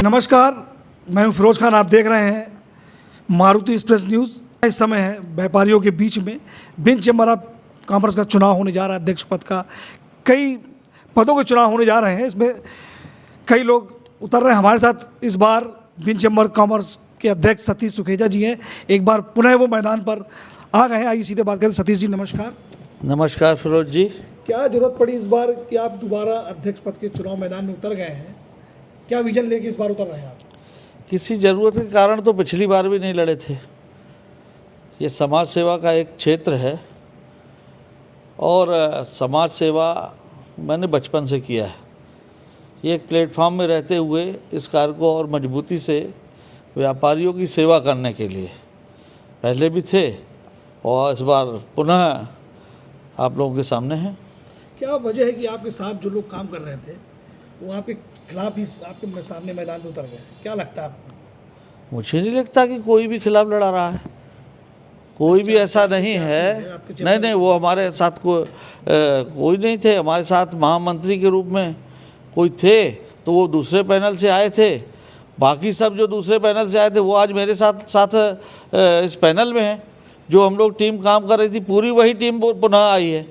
नमस्कार, मैं हूं फिरोज खान। आप देख रहे हैं मारुति एक्सप्रेस न्यूज़। इस समय है व्यापारियों के बीच में बिन चैम्बर ऑफ कॉमर्स का चुनाव होने जा रहा है। अध्यक्ष पद का कई पदों के चुनाव होने जा रहे हैं। इसमें कई लोग उतर रहे हैं। हमारे साथ इस बार बिन चैम्बर कॉमर्स के अध्यक्ष सतीश सुखेजा जी हैं। एक बार पुनः वो मैदान पर आ गए हैं। आइए सीधे बात करें। सतीश जी नमस्कार। नमस्कार फिरोज जी। क्या जरूरत पड़ी इस बार कि आप दोबारा अध्यक्ष पद के चुनाव मैदान में उतर गए हैं? क्या विजन लेके इस बार उतर रहे हैं आप? किसी ज़रूरत के कारण तो पिछली बार भी नहीं लड़े थे। ये समाज सेवा का एक क्षेत्र है और समाज सेवा मैंने बचपन से किया है। ये एक प्लेटफॉर्म में रहते हुए इस कार्य को और मजबूती से व्यापारियों की सेवा करने के लिए पहले भी थे और इस बार पुनः आप लोगों के सामने हैं। क्या वजह है कि आपके साथ जो लोग काम कर रहे थे वो आपके खिलाफ ही आपके सामने मैदान में उतर गए? क्या लगता है आपको? मुझे नहीं लगता कि कोई भी खिलाफ लड़ा रहा है। कोई भी ऐसा नहीं है। नहीं, वो हमारे साथ कोई नहीं थे। हमारे साथ महामंत्री के रूप में कोई थे तो वो दूसरे पैनल से आए थे। बाकी सब जो दूसरे पैनल से आए थे वो आज मेरे साथ इस पैनल में हैं। जो हम लोग टीम काम कर रही थी पूरी वही टीम पुनः आई है।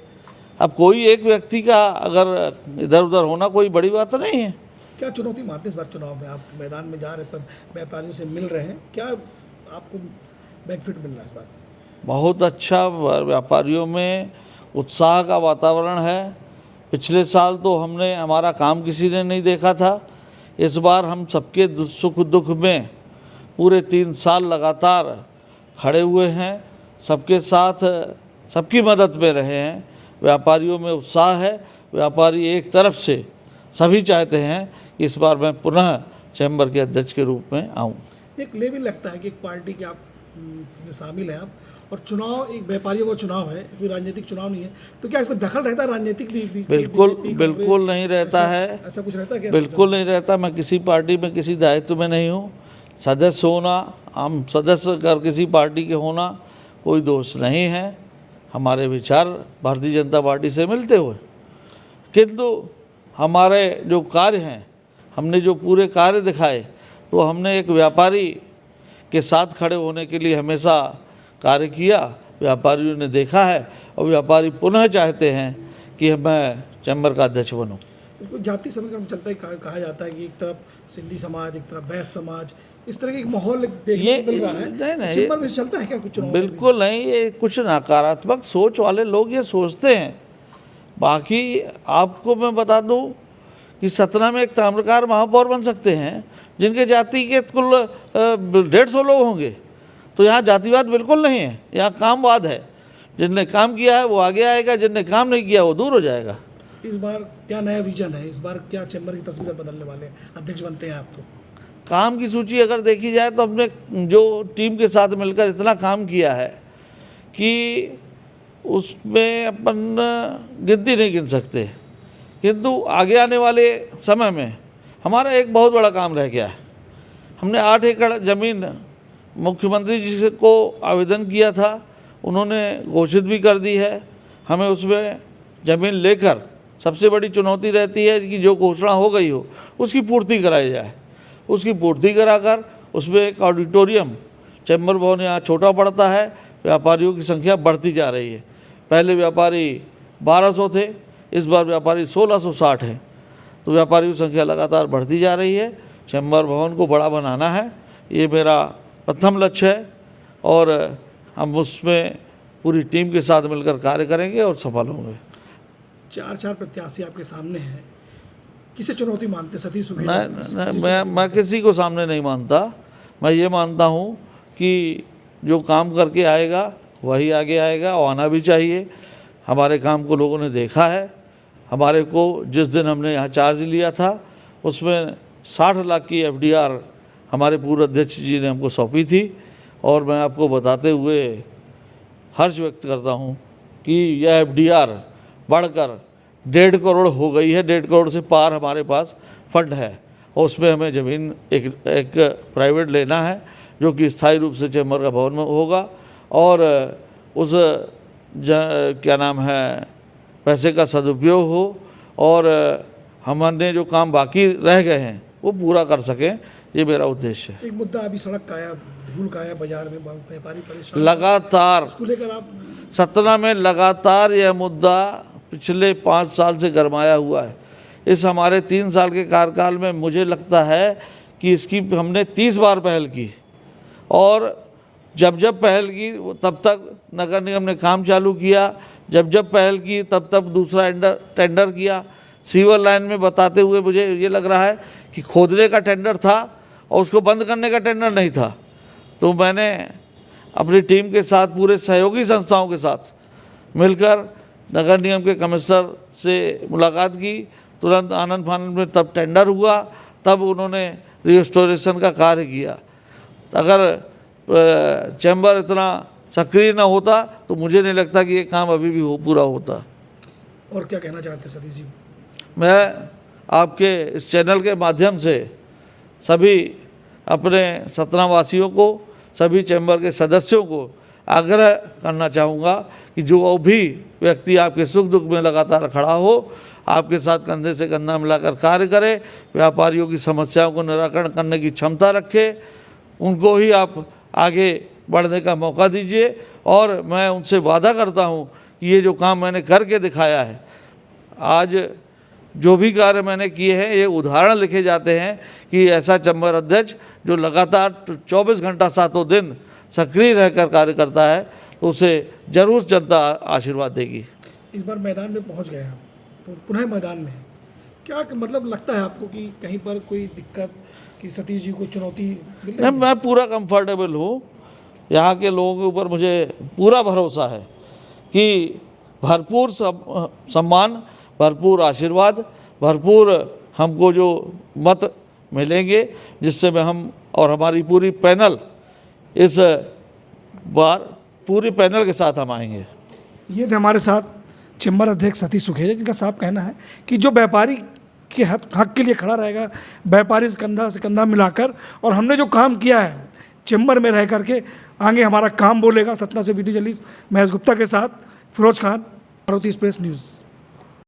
अब कोई एक व्यक्ति का अगर इधर उधर होना कोई बड़ी बात तो नहीं है। क्या चुनौती मानते इस बार चुनाव में? आप मैदान में जा रहे, व्यापारियों से मिल रहे हैं, क्या आपको बेनिफिट मिल रहा है इस बार? बहुत अच्छा व्यापारियों में उत्साह का वातावरण है। पिछले साल तो हमारा काम किसी ने नहीं देखा था। इस बार हम सबके सुख दुख में पूरे 3 साल लगातार खड़े हुए हैं। सबके साथ सबकी मदद में रहे हैं। व्यापारियों में उत्साह है। व्यापारी एक तरफ से सभी चाहते हैं कि इस बार मैं पुनः चैम्बर के अध्यक्ष के रूप में आऊं। एक लेवल लगता है कि एक पार्टी के आप शामिल हैं आप, और चुनाव एक व्यापारियों का चुनाव है, कोई राजनीतिक चुनाव नहीं है, तो क्या इसमें दखल रहता है राजनीतिक भी? बिल्कुल नहीं रहता है। ऐसा कुछ रहता है क्या? बिल्कुल नहीं रहता। मैं किसी पार्टी में किसी दायित्व में नहीं हूँ। सदस्य होना, हम सदस्य कर किसी पार्टी के होना कोई दोष नहीं है। हमारे विचार भारतीय जनता पार्टी से मिलते हुए, किंतु हमारे जो कार्य हैं, हमने जो पूरे कार्य दिखाए तो हमने एक व्यापारी के साथ खड़े होने के लिए हमेशा कार्य किया। व्यापारियों ने देखा है और व्यापारी पुनः चाहते हैं कि मैं चैम्बर का अध्यक्ष बनूं। जाति समीकरण चलता है, कहा जाता है कि एक तरफ सिंधी समाज, एक तरफ बैस समाज, इस तरह का एक माहौल देखने को मिल रहा है। नहीं, चैम्बर में चलता है क्या कुछ? बिल्कुल नहीं। ये कुछ नकारात्मक सोच वाले लोग ये सोचते हैं। बाकी आपको मैं बता दूं कि सतना में एक ताम्रकार महापौर बन सकते हैं जिनके जाति के कुल 150 लोग होंगे। तो यहाँ जातिवाद बिल्कुल नहीं है, यहाँ कामवाद है। जिनने काम किया है वो आगे आएगा, जिनने काम नहीं किया वो दूर हो जाएगा। इस बार क्या नया विजन है? इस बार क्या चैम्बर की तस्वीर बदलने वाले अध्यक्ष बनते हैं आप? तो काम की सूची अगर देखी जाए तो हमने जो टीम के साथ मिलकर इतना काम किया है कि उसमें अपन गिनती नहीं गिन सकते। किंतु आगे आने वाले समय में हमारा एक बहुत बड़ा काम रह गया है। हमने 8 एकड़ ज़मीन मुख्यमंत्री जी को आवेदन किया था, उन्होंने घोषित भी कर दी है। हमें उसमें ज़मीन लेकर सबसे बड़ी चुनौती रहती है कि जो घोषणा हो गई हो उसकी पूर्ति कराई जाए। उसकी पूर्ति कराकर उसमें एक ऑडिटोरियम, चैम्बर भवन यहाँ छोटा पड़ता है, व्यापारियों की संख्या बढ़ती जा रही है। पहले व्यापारी 1200 थे, इस बार व्यापारी 1660 हैं। तो व्यापारियों की संख्या लगातार बढ़ती जा रही है। चैम्बर भवन को बड़ा बनाना है, ये मेरा प्रथम लक्ष्य है और हम उसमें पूरी टीम के साथ मिलकर कार्य करेंगे और सफल होंगे। 4 प्रत्याशी आपके सामने हैं, किसे चुनौती मानते? सतीश सुखेजा? नहीं, मैं किसी को सामने नहीं मानता। मैं ये मानता हूँ कि जो काम करके आएगा वही आगे आएगा और आना भी चाहिए। हमारे काम को लोगों ने देखा है। हमारे को जिस दिन हमने यहाँ चार्ज लिया था उसमें 60 लाख की FDR हमारे पूर्व अध्यक्ष जी ने हमको सौंपी थी और मैं आपको बताते हुए हर्ष व्यक्त करता हूँ कि यह FDR बढ़कर 1.5 करोड़ हो गई है। 1.5 करोड़ से पार हमारे पास फंड है और उसमें हमें ज़मीन एक प्राइवेट लेना है जो कि स्थायी रूप से चैम्बर का भवन में होगा और उस क्या नाम है पैसे का सदुपयोग हो और हमने जो काम बाकी रह गए हैं वो पूरा कर सकें। ये मेरा उद्देश्य है। एक मुद्दा अभी सड़क का आया, धूल का आया, बाजार में व्यापारी परेशान, लगातार उसको लेकर आप सतना में लगातार यह मुद्दा पिछले 5 साल से गरमाया हुआ है। इस हमारे 3 साल के कार्यकाल में मुझे लगता है कि इसकी हमने 30 बार पहल की, और जब जब पहल की तब तक नगर निगम ने काम चालू किया, जब जब पहल की तब तब दूसरा टेंडर किया। सीवर लाइन में बताते हुए मुझे ये लग रहा है कि खोदने का टेंडर था और उसको बंद करने का टेंडर नहीं था। तो मैंने अपनी टीम के साथ, पूरे सहयोगी संस्थाओं के साथ मिलकर नगर निगम के कमिश्नर से मुलाकात की। तुरंत आनंद फानंद में तब टेंडर हुआ, तब उन्होंने रिस्टोरेशन का कार्य किया। अगर चैम्बर इतना सक्रिय न होता तो मुझे नहीं लगता कि ये काम अभी भी पूरा होता। और क्या कहना चाहते हैं सतीश जी? मैं आपके इस चैनल के माध्यम से सभी अपने सतना वासियों को, सभी चैम्बर के सदस्यों को आग्रह करना चाहूँगा कि जो भी व्यक्ति आपके सुख दुख में लगातार खड़ा हो, आपके साथ कंधे से कंधा मिलाकर कार्य करे, व्यापारियों की समस्याओं को निराकरण करने की क्षमता रखे, उनको ही आप आगे बढ़ने का मौका दीजिए। और मैं उनसे वादा करता हूँ कि ये जो काम मैंने करके दिखाया है, आज जो भी कार्य मैंने किए हैं, ये उदाहरण लिखे जाते हैं कि ऐसा चैम्बर अध्यक्ष जो लगातार 24 घंटा 7 दिन सक्रिय रहकर कार्य करता है, तो उसे जरूर जनता आशीर्वाद देगी। इस बार मैदान में पहुंच गए आप, तो पुनः मैदान में क्या मतलब लगता है आपको कि कहीं पर कोई दिक्कत, कि सतीश जी को चुनौती मिल रही है? मैं पूरा कंफर्टेबल हूँ। यहाँ के लोगों के ऊपर मुझे पूरा भरोसा है कि भरपूर सम्मान, भरपूर आशीर्वाद, भरपूर हमको जो मत मिलेंगे, जिससे मैं हम और हमारी पूरी पैनल इस बार पूरी पैनल के साथ हम आएंगे। ये थे हमारे साथ चैम्बर अध्यक्ष सतीश सुखेजा, जिनका साफ कहना है कि जो व्यापारी के हक के लिए खड़ा रहेगा, व्यापारी से कंधा मिलाकर, और हमने जो काम किया है चैम्बर में रह करके, आगे हमारा काम बोलेगा। सतना से वीडियो जर्नलिस्ट महेश गुप्ता के साथ फिरोज खान, मारुति एक्सप्रेस न्यूज़।